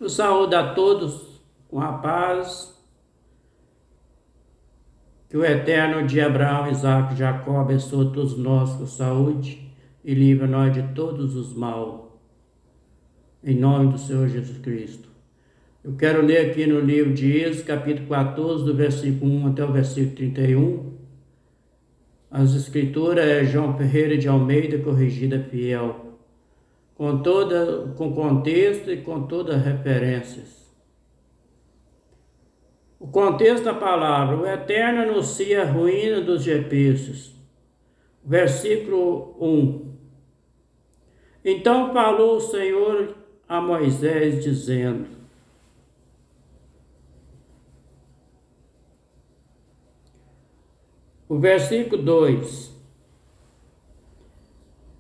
Eu saúdo a todos com a paz que o eterno de Abraão, Isaque e Jacó abençoe todos nós com saúde e livre nós de todos os mal. Em nome do Senhor Jesus Cristo. Eu quero ler aqui no livro de Êxodo, capítulo 14, do versículo 1 até o versículo 31. As escrituras é João Ferreira de Almeida, corrigida fiel, com contexto e com todas as referências. O contexto da palavra: o Eterno anuncia a ruína dos egípcios. Versículo 1. Então falou o Senhor a Moisés, dizendo: o versículo 2.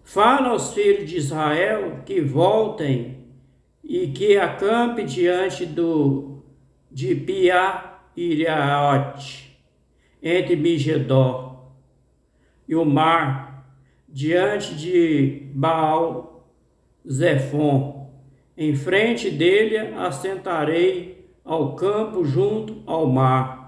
Fala aos filhos de Israel que voltem e que acampem diante de Pi-Hahirote, entre Migedó e o mar, diante de Baal-Zefon. Em frente dele assentarei ao campo junto ao mar.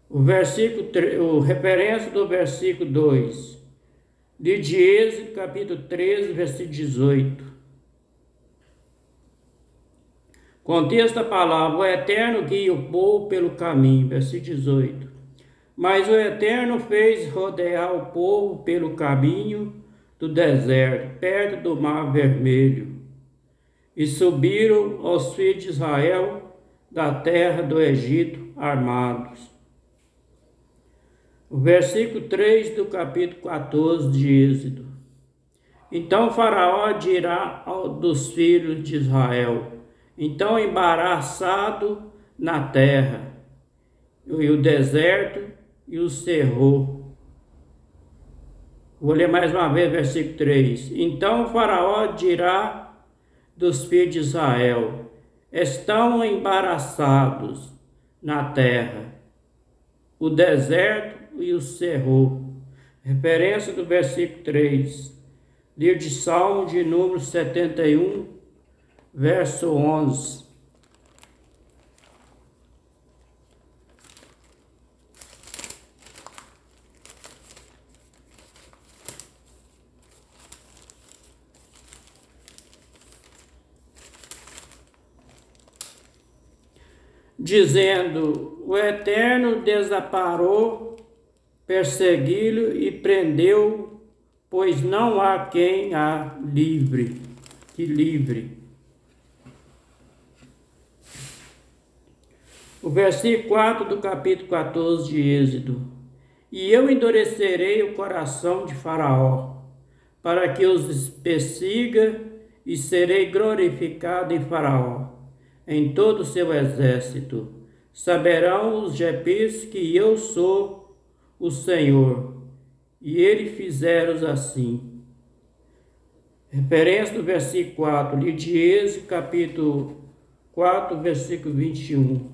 O referência do versículo 2, de Êxodo, capítulo 13, versículo 18. Contexto da palavra: o Eterno guia o povo pelo caminho, versículo 18. Mas o Eterno fez rodear o povo pelo caminho do deserto, perto do mar vermelho, e subiram os filhos de Israel da terra do Egito armados. O versículo 3 do capítulo 14 de Êxodo. Então Faraó dirá dos filhos de Israel: então embaraçado na terra, e o deserto e o cerrou. Vou ler mais uma vez, versículo 3. Então Faraó dirá dos filhos de Israel: estão embaraçados na terra, o deserto e o cerrou. Referência do versículo 3. Livro de Salmo de número 71, verso 11. Dizendo: o Eterno desamparou, persegui-lo e prendeu, pois não há quem que livre. O versículo 4 do capítulo 14 de Êxodo. E eu endurecerei o coração de Faraó, para que os persiga, e serei glorificado em Faraó, em todo o seu exército. Saberão os egípcios que eu sou o Senhor, e eles fizeram assim. Referência do versículo 4, livro de Êxodo, capítulo 4, versículo 21.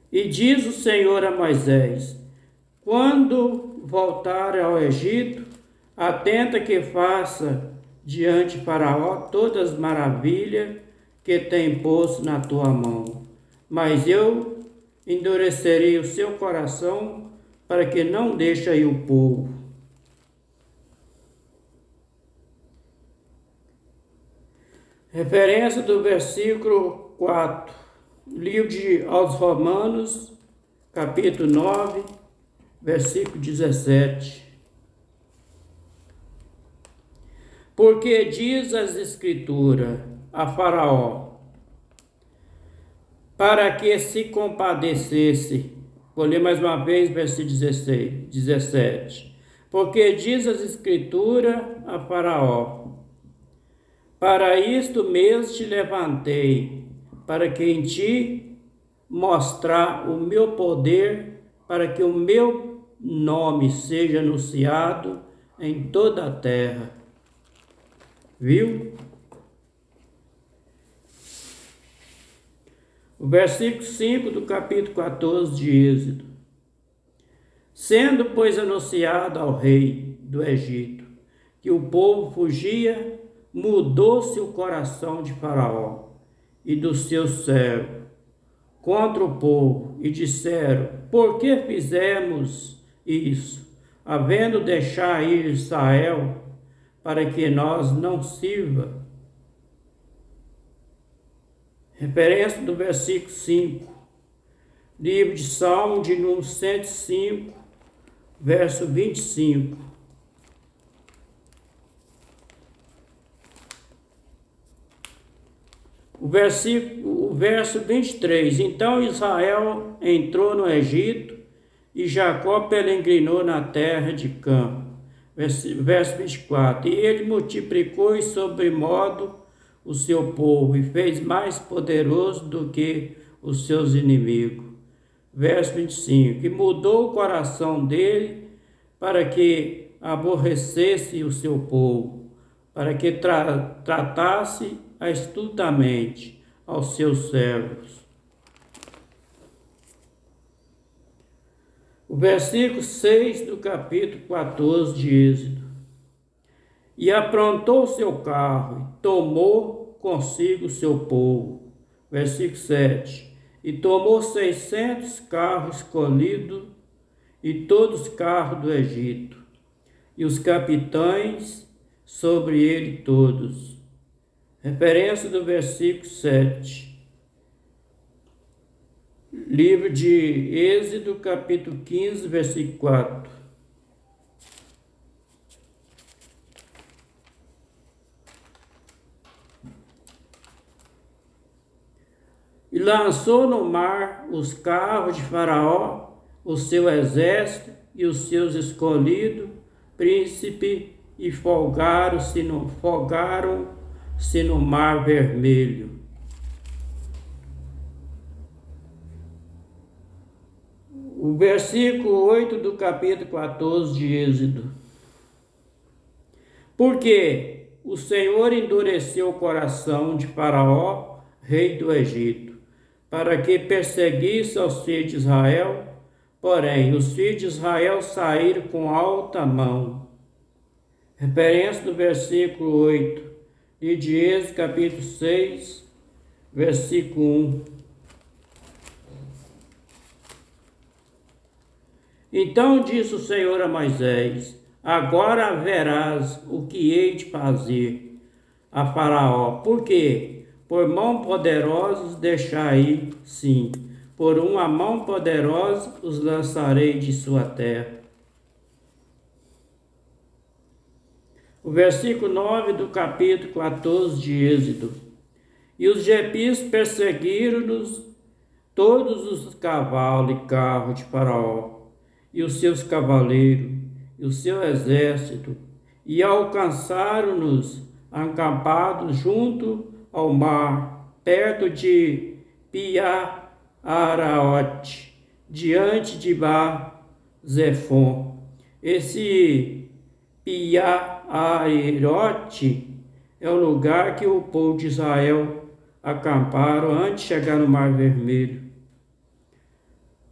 E diz o Senhor a Moisés: quando voltar ao Egito, atenta que faça diante de Faraó todas as maravilhas que tem posto na tua mão. Mas eu endurecerei o seu coração para que não deixe ir o povo. Referência do versículo 4. Livro aos Romanos, capítulo 9, versículo 17. Porque diz as Escrituras a Faraó, para que se compadecesse. Vou ler mais uma vez, versículo 16, 17. Porque diz as Escrituras a Faraó: para isto mesmo te levantei, para que em ti mostrar o meu poder, para que o meu nome seja anunciado em toda a terra. Viu? O versículo 5 do capítulo 14 de Êxodo. Sendo, pois, anunciado ao rei do Egito que o povo fugia, mudou-se o coração de Faraó e dos seus servos contra o povo, e disseram: por que fizemos isso, havendo deixar ir Israel, para que nós não sirva? Referência do versículo 5, livro de Salmo de número 105, verso 25. O verso 23. Então Israel entrou no Egito e Jacó peregrinou na terra de Cã. Verso 24. E ele multiplicou e sobremodo o seu povo e fez mais poderoso do que os seus inimigos. Verso 25. E mudou o coração dele para que aborrecesse o seu povo, para que tratasse astutamente aos seus servos. O versículo 6 do capítulo 14 de Êxodo. E aprontou seu carro, e tomou consigo seu povo. Versículo 7. E tomou 600 carros escolhidos, e todos os carros do Egito, e os capitães sobre ele todos. Referência do versículo 7. Livro de Êxodo, capítulo 15, versículo 4. E lançou no mar os carros de Faraó, o seu exército e os seus escolhidos, príncipe, e folgaram-se no mar vermelho. O versículo 8 do capítulo 14 de Êxodo. Porque o Senhor endureceu o coração de Faraó, rei do Egito, para que perseguisse aos filhos de Israel, porém os filhos de Israel saíram com alta mão. Referência do versículo 8, e de Êxodo, capítulo 6, versículo 1. Então disse o Senhor a Moisés: agora verás o que hei de fazer a Faraó. Por quê? Por mão poderosa deixai, sim, por uma mão poderosa os lançarei de sua terra. O versículo 9 do capítulo 14 de Êxodo. E os jebus perseguiram-nos todos os cavalos e carros de Faraó, e os seus cavaleiros, e o seu exército, e alcançaram-nos acampados junto ao mar, perto de Pi-Hahirote, diante de Baal-Zephon. Esse Pi-Hahirote é o lugar que o povo de Israel acamparam antes de chegar no Mar Vermelho.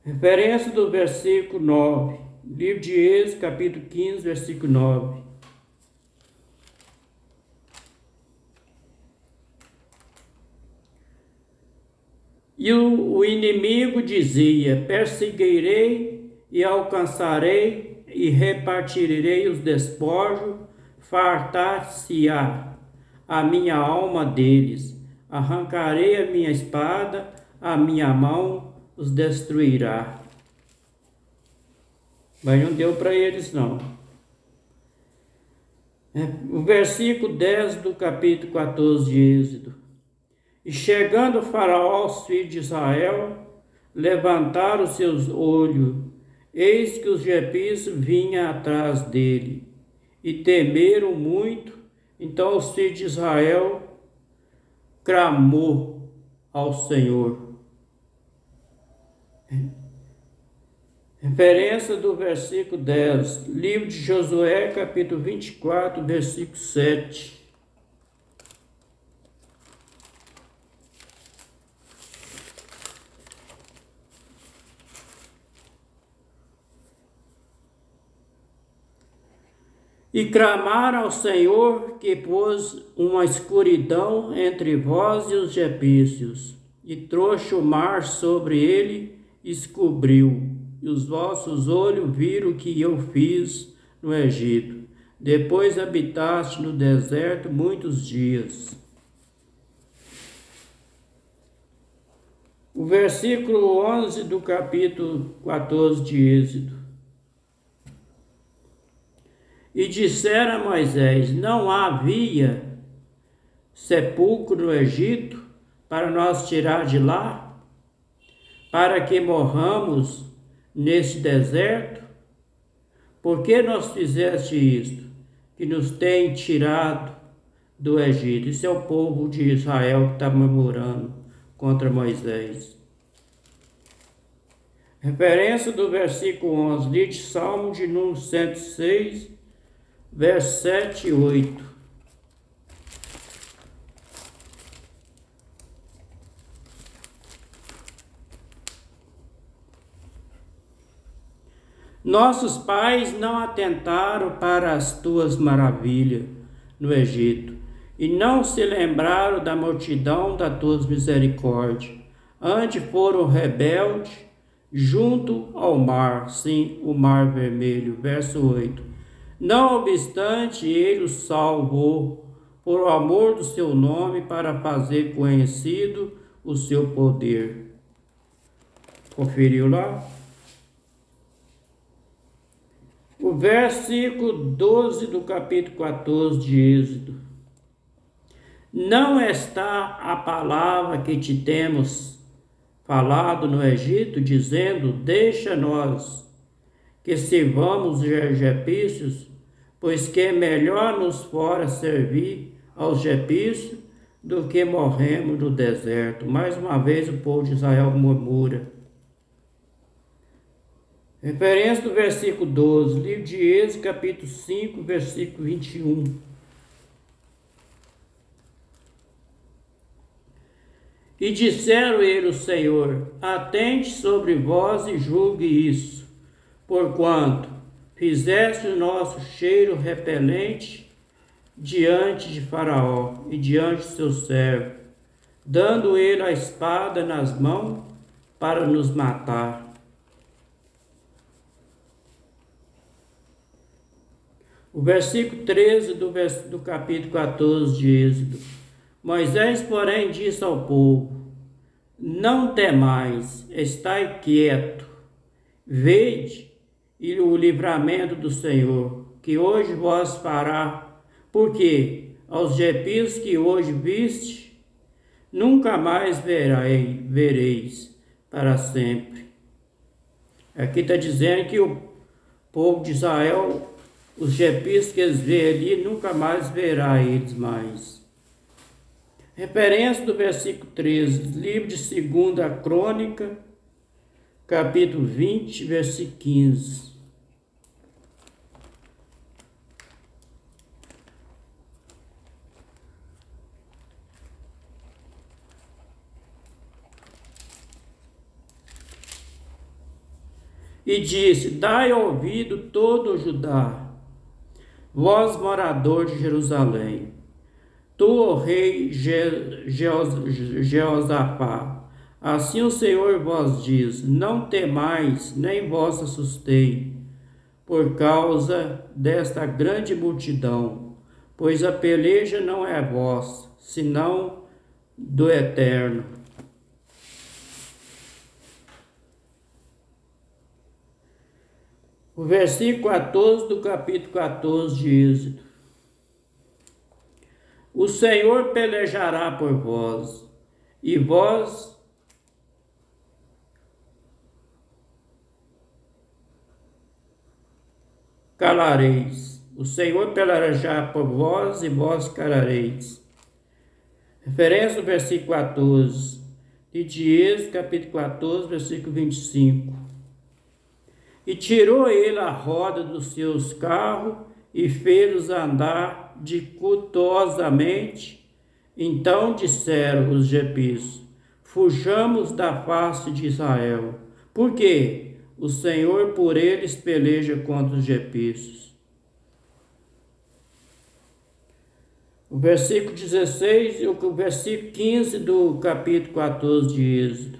Referência do versículo 9, livro de Êxodo, capítulo 15, versículo 9. E o inimigo dizia: perseguirei e alcançarei e repartirei os despojos, fartar-se-á a minha alma deles, arrancarei a minha espada, a minha mão os destruirá. Mas não deu para eles não. O versículo 10 do capítulo 14 de Êxodo. E chegando o Faraó aos filhos de Israel, levantaram seus olhos, eis que os jebus vinham atrás dele, e temeram muito. Então os filhos de Israel clamou ao Senhor. Referência do versículo 10, livro de Josué, capítulo 24, versículo 7. E clamaram ao Senhor, que pôs uma escuridão entre vós e os egípcios, e trouxe o mar sobre ele, e cobriu. E os vossos olhos viram o que eu fiz no Egito. Depois habitaste no deserto muitos dias. O versículo 11 do capítulo 14 de Êxodo. E disseram a Moisés: não havia sepulcro no Egito para nós tirar de lá, para que morramos neste deserto? Por que nós fizeste isto, que nos tem tirado do Egito? Isso é o povo de Israel que está murmurando contra Moisés. Referência do versículo 11, livro de Salmo de número 106, versos 7 e 8. Nossos pais não atentaram para as tuas maravilhas no Egito, e não se lembraram da multidão das tuas misericórdias, onde foram rebeldes junto ao mar, sim, o mar vermelho. Verso 8. Não obstante, ele os salvou por amor do seu nome, para fazer conhecido o seu poder. Conferiu lá? O versículo 12 do capítulo 14 de Êxodo. Não está a palavra que te temos falado no Egito, dizendo: deixa-nos que sirvamos os egípcios, pois que é melhor nos fora servir aos egípcios do que morremos no deserto. Mais uma vez o povo de Israel murmura. Referência do versículo 12, livro de Êxodo, capítulo 5, versículo 21. E disseram ele, o Senhor: atente sobre vós e julgue isso, porquanto fizeste o nosso cheiro repelente diante de Faraó e diante de seu servo, dando ele a espada nas mãos para nos matar. O versículo 13 do capítulo 14 de Êxodo. Moisés, porém, disse ao povo: não temais, estai quieto, vede o livramento do Senhor, que hoje vos fará, porque aos egípcios que hoje viste, nunca mais vereis para sempre. Aqui está dizendo que o povo de Israel, os egípcios que eles veem ali, nunca mais verá eles mais. Referência do versículo 13, livro de 2 Crônica, capítulo 20, versículo 15. E disse: dai ouvido todo o Judá, vós morador de Jerusalém, tu, ó rei Jeosafá, assim o Senhor vos diz: não temais, nem vos assustei, por causa desta grande multidão, pois a peleja não é vossa, senão do Eterno. O versículo 14 do capítulo 14 de Êxodo. O Senhor pelejará por vós, e vós calareis. O Senhor pelejará por vós, e vós calareis. Referência ao versículo 14 de Êxodo, capítulo 14, versículo 25. E tirou ele a roda dos seus carros e fez-os andar dificultosamente. Então disseram os egípcios: fujamos da face de Israel, porque o Senhor por eles peleja contra os egípcios. O versículo 16 e o versículo 15 do capítulo 14 de Êxodo.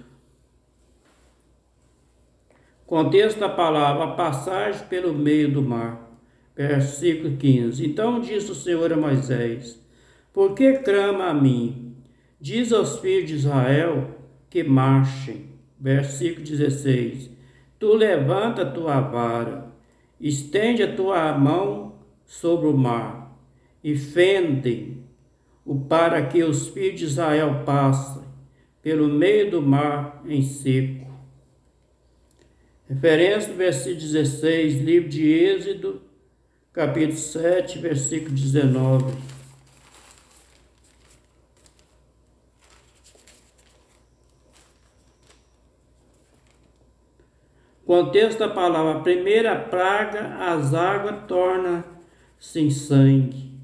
Contexto da palavra, a passagem pelo meio do mar. Versículo 15. Então disse o Senhor a Moisés: por que clama a mim? Diz aos filhos de Israel que marchem. Versículo 16. Tu levanta a tua vara, estende a tua mão sobre o mar, e fende-o para que os filhos de Israel passem pelo meio do mar em seco. Referência do versículo 16, livro de Êxodo, capítulo 7, versículo 19. Contexto da palavra, a primeira praga, as águas tornam-se em sangue.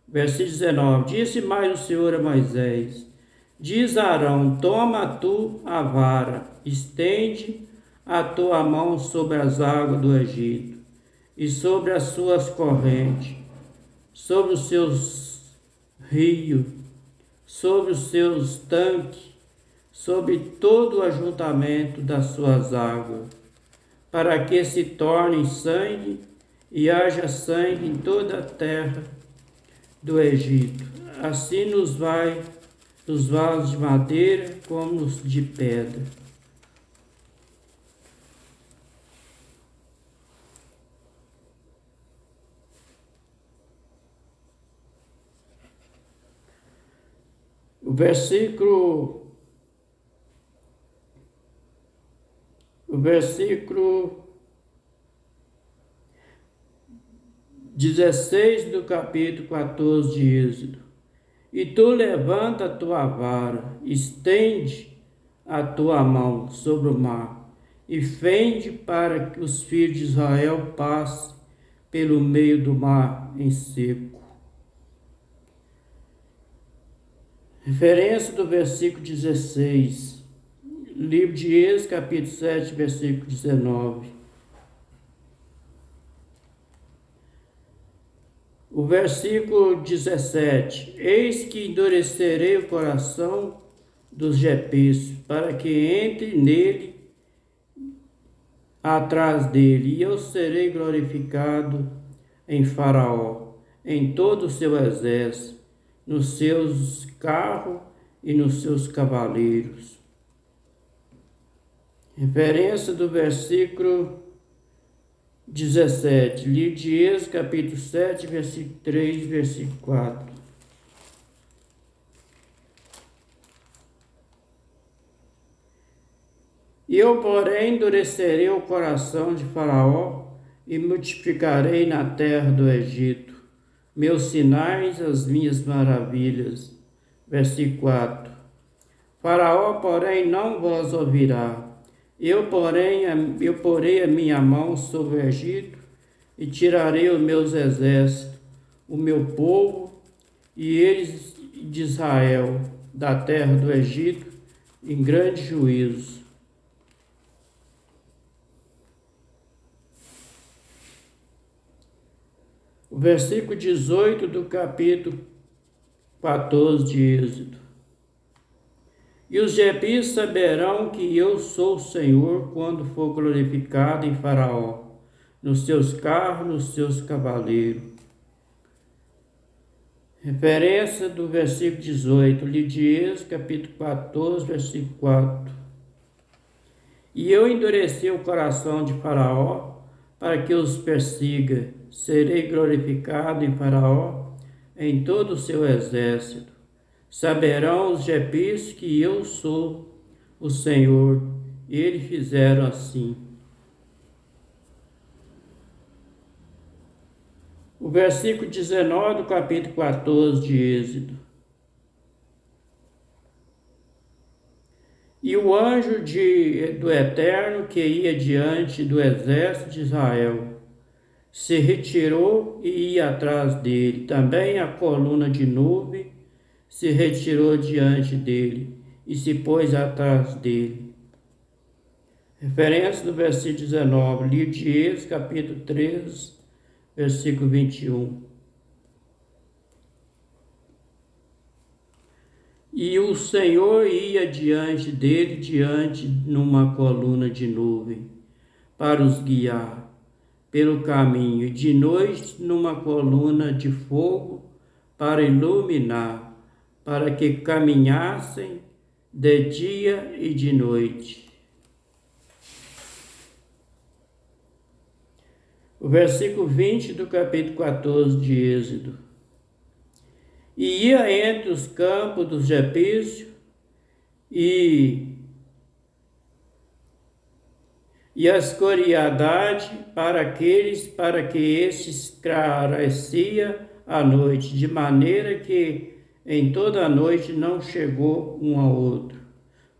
Versículo 19, disse mais o Senhor a Moisés: diz a Arão, toma tu a vara, estende a tua mão sobre as águas do Egito, e sobre as suas correntes, sobre os seus rios, sobre os seus tanques, sobre todo o ajuntamento das suas águas, para que se torne sangue e haja sangue em toda a terra do Egito, assim nos vasos de madeira como os de pedra. O versículo 16 do capítulo 14 de Êxodo. E tu levanta a tua vara, estende a tua mão sobre o mar, e fende para que os filhos de Israel passem pelo meio do mar em seco. Referência do versículo 16, livro de Êxodo, capítulo 7, versículo 19. O versículo 17, eis que endurecerei o coração dos egípcios, para que entre nele atrás dele, e eu serei glorificado em Faraó, em todo o seu exército, nos seus carros e nos seus cavaleiros. Referência do versículo 17, livro de Êxodo, capítulo 7, versículo 3, versículo 4. Eu, porém, endurecerei o coração de Faraó e multiplicarei na terra do Egito meus sinais, as minhas maravilhas. Versículo 4. Faraó, porém, não vos ouvirá. Eu porei a minha mão sobre o Egito e tirarei os meus exércitos, o meu povo e eles de Israel, da terra do Egito, em grande juízo. O versículo 18 do capítulo 14 de Êxodo. E os egípcios saberão que eu sou o Senhor quando for glorificado em Faraó, nos seus carros, nos seus cavaleiros. Referência do versículo 18, livro de Êxodo, capítulo 14, versículo 4. E eu endureci o coração de Faraó para que os persiga. Serei glorificado em Faraó, em todo o seu exército. Saberão os egípcios que eu sou o Senhor. E eles fizeram assim. O versículo 19 do capítulo 14 de Êxodo. E o anjo do Eterno que ia diante do exército de Israel se retirou e ia atrás dele. Também a coluna de nuvem se retirou diante dele e se pôs atrás dele. Referência do versículo 19, livro de Êxodo, capítulo 13, versículo 21. E o Senhor ia diante dele, numa coluna de nuvem, para os guiar pelo caminho, e de noite numa coluna de fogo para iluminar, para que caminhassem de dia e de noite. O versículo 20 do capítulo 14 de Êxodo. E ia entre os campos dos Jebúseis e a escoriadade para que estes esclarecia a noite, de maneira que em toda a noite não chegou um ao outro.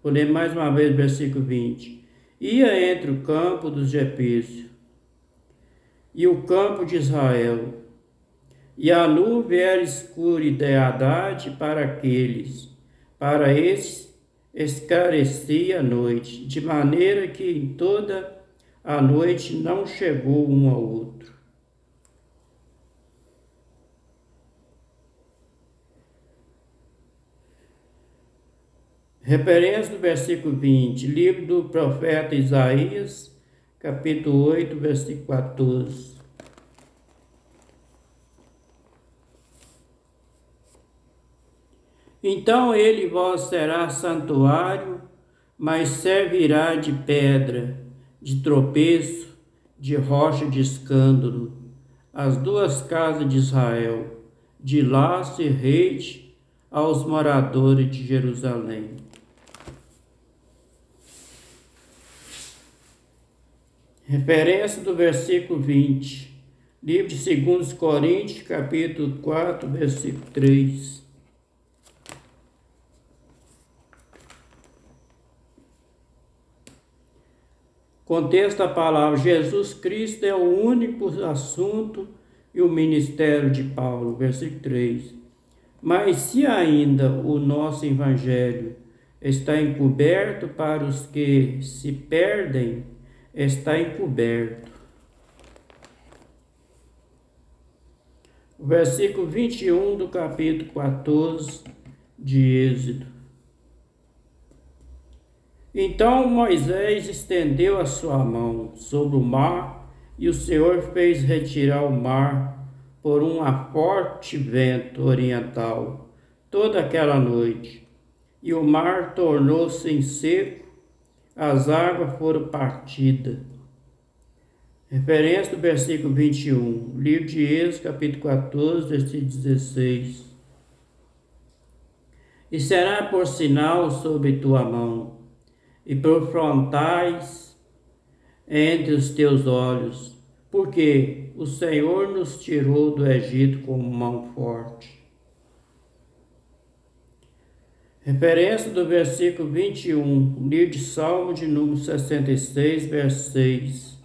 Vou ler mais uma vez o versículo 20. Ia entre o campo dos Jebúseis e o campo de Israel, e a nuvem era escuridade para estes esclarecia a noite, de maneira que em toda a noite não chegou um ao outro. Referência do versículo 20, livro do profeta Isaías, capítulo 8, versículo 14. Então ele vos será santuário, mas servirá de pedra, de tropeço, de rocha de escândalo, as duas casas de Israel, de laço e rede aos moradores de Jerusalém. Referência do versículo 20, livro de 2 Coríntios, capítulo 4, versículo 3. Contexto da palavra: Jesus Cristo é o único assunto e o ministério de Paulo, versículo 3. Mas se ainda o nosso evangelho está encoberto para os que se perdem, está encoberto. O versículo 21 do capítulo 14 de Êxodo. Então Moisés estendeu a sua mão sobre o mar, e o Senhor fez retirar o mar por um forte vento oriental toda aquela noite. E o mar tornou-se em seco, as águas foram partidas. Referência do versículo 21, livro de Êxodo, capítulo 14, versículo 16. E será por sinal sobre tua mão, e por frontais entre os teus olhos, porque o Senhor nos tirou do Egito com mão forte. Referência do versículo 21, livro de Salmo de número 66, verso 6.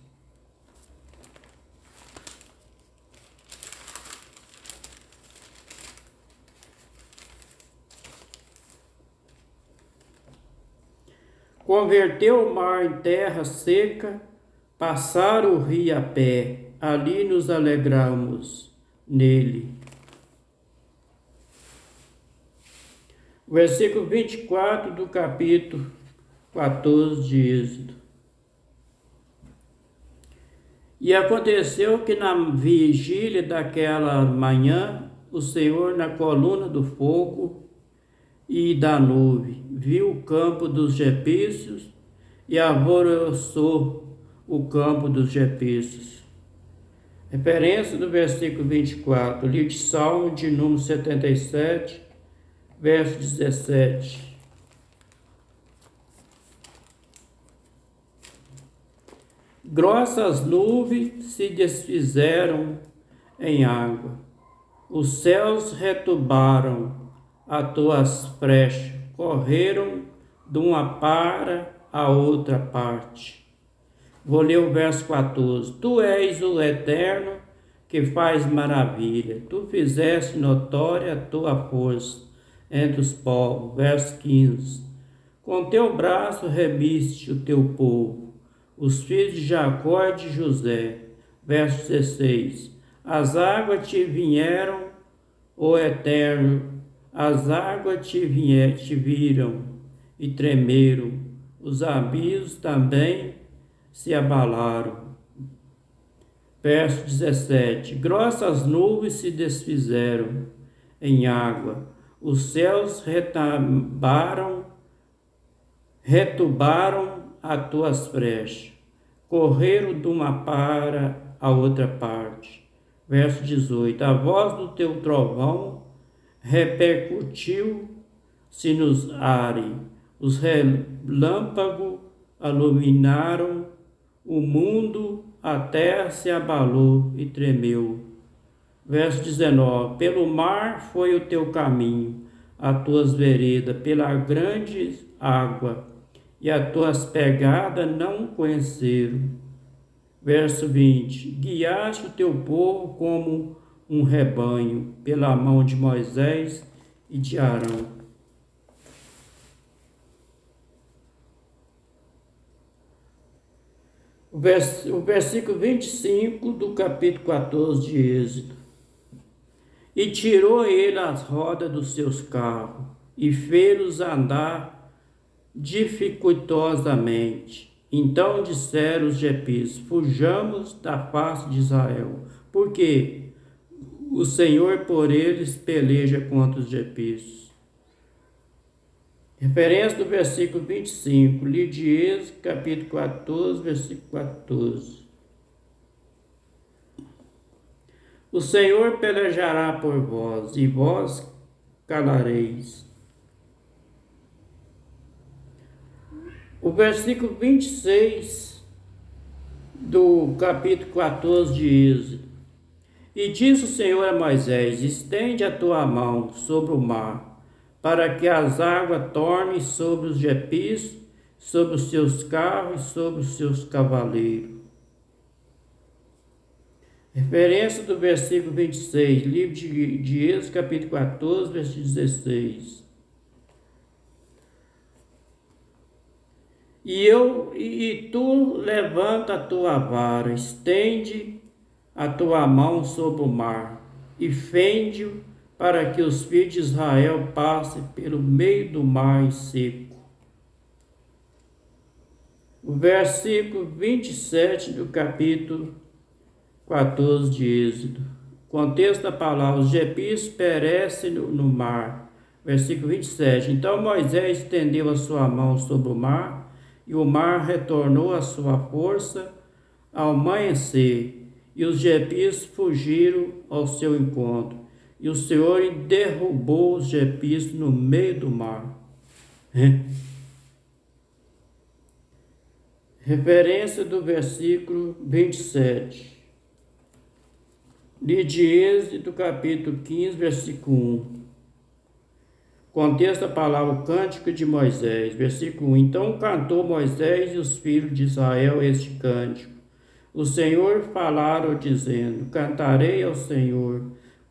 Converteu o mar em terra seca, passaram o rio a pé, ali nos alegramos nele. Versículo 24 do capítulo 14 de Êxodo. E aconteceu que na vigília daquela manhã, o Senhor na coluna do fogo e da nuvem viu o campo dos Jebúseis e alvoroçou o campo dos Jebúseis. Referência do versículo 24, livro de Salmo de número 77, verso 17. Grossas nuvens se desfizeram em água, os céus retumbaram as tuas frechas, correram de uma para a outra parte. Vou ler o verso 14. Tu és o Eterno que faz maravilha, tu fizeste notória a tua força entre os povos. Verso 15. Com teu braço remiste o teu povo, os filhos de Jacó e de José. Verso 16. As águas te vieram, ó Eterno, as águas te viram e tremeram, os abismos também se abalaram. Verso 17: grossas nuvens se desfizeram em água, os céus retumbaram as tuas frechas, correram de uma para a outra parte. Verso 18: a voz do teu trovão repercutiu-se nos ares, os relâmpagos iluminaram o mundo, a terra se abalou e tremeu. Verso 19: pelo mar foi o teu caminho, as tuas veredas, pela grande água, e as tuas pegadas não conheceram. Verso 20: guiaste o teu povo como um rebanho, pela mão de Moisés e de Arão. O versículo 25 do capítulo 14 de Êxodo. E tirou ele as rodas dos seus carros, e fez-los andar dificultosamente. Então disseram os jefes: fujamos da face de Israel, porque o Senhor por eles peleja contra os jefes. Referência do versículo 25, livro de Êxodo, capítulo 14, versículo 14. O Senhor pelejará por vós, e vós calareis. O versículo 26 do capítulo 14 de Êxodo. E disse o Senhor a Moisés: estende a tua mão sobre o mar, para que as águas tornem sobre os jefes, sobre os seus carros e sobre os seus cavaleiros. Referência do versículo 26, livro de Êxodo, capítulo 14, versículo 16. E tu levanta a tua vara, estende a tua mão sobre o mar, e fende-o, para que os filhos de Israel passem pelo meio do mar seco. O versículo 27 do capítulo 14 de Êxodo. Contexto da palavra: os jefes perecem no mar. Versículo 27. Então Moisés estendeu a sua mão sobre o mar, e o mar retornou à sua força ao amanhecer, e os jefes fugiram ao seu encontro. E o Senhor derrubou os jefes no meio do mar. Referência do versículo 27. Livro de Êxodo, capítulo 15, versículo 1. Contexto da palavra: o cântico de Moisés. Versículo 1. Então cantou Moisés e os filhos de Israel este cântico. O Senhor falaram dizendo: cantarei ao Senhor,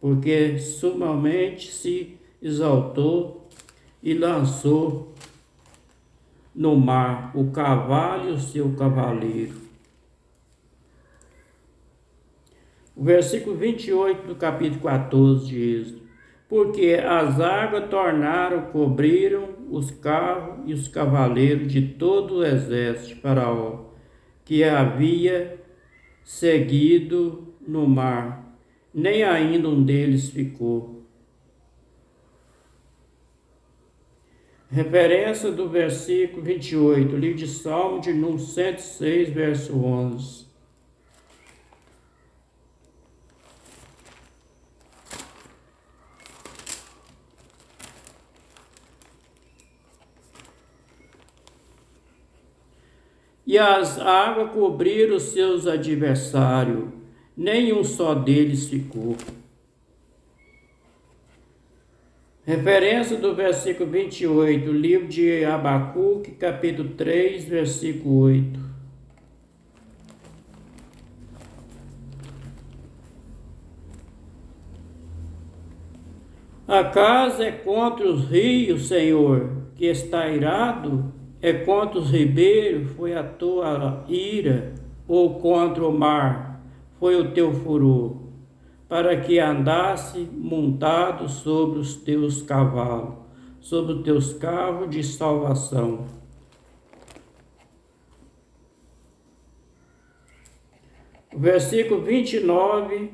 porque sumamente se exaltou e lançou no mar o cavalo e o seu cavaleiro. O versículo 28 do capítulo 14 de Êxodo. Porque as águas cobriram os carros e os cavaleiros de todo o exército de Faraó, que havia seguido no mar, nem ainda um deles ficou. Referência do versículo 28, livro de Salmo de número 106, verso 11. E as águas cobriram os seus adversários, nenhum só deles ficou. Referência do versículo 28, livro de Abacuque, capítulo 3, versículo 8. Acaso é contra os rios, Senhor, que está irado? É contra os ribeiros foi a tua ira, ou contra o mar foi o teu furor? para que andasse montado sobre os teus cavalos, sobre os teus carros de salvação. O versículo 29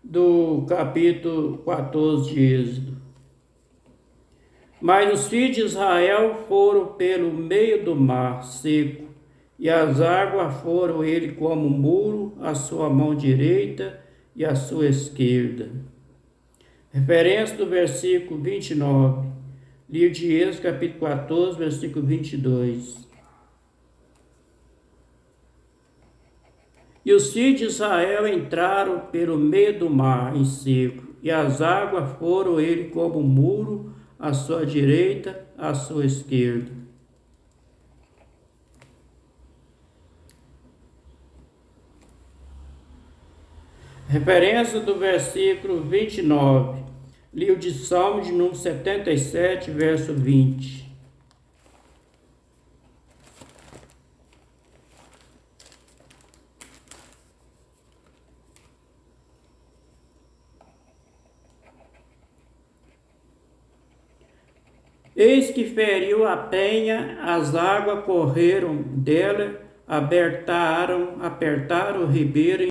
do capítulo 14 de Êxodo. Mas os filhos de Israel foram pelo meio do mar seco, e as águas foram ele como muro, à sua mão direita e à sua esquerda. Referência do versículo 29, livro de Êxodo, capítulo 14, versículo 22. E os filhos de Israel entraram pelo meio do mar em seco, e as águas foram ele como muro, à sua direita, à sua esquerda. Referência do versículo 29, livro de Salmos de número 77, verso 20. Eis que feriu a penha, as águas correram dela, apertaram o ribeiro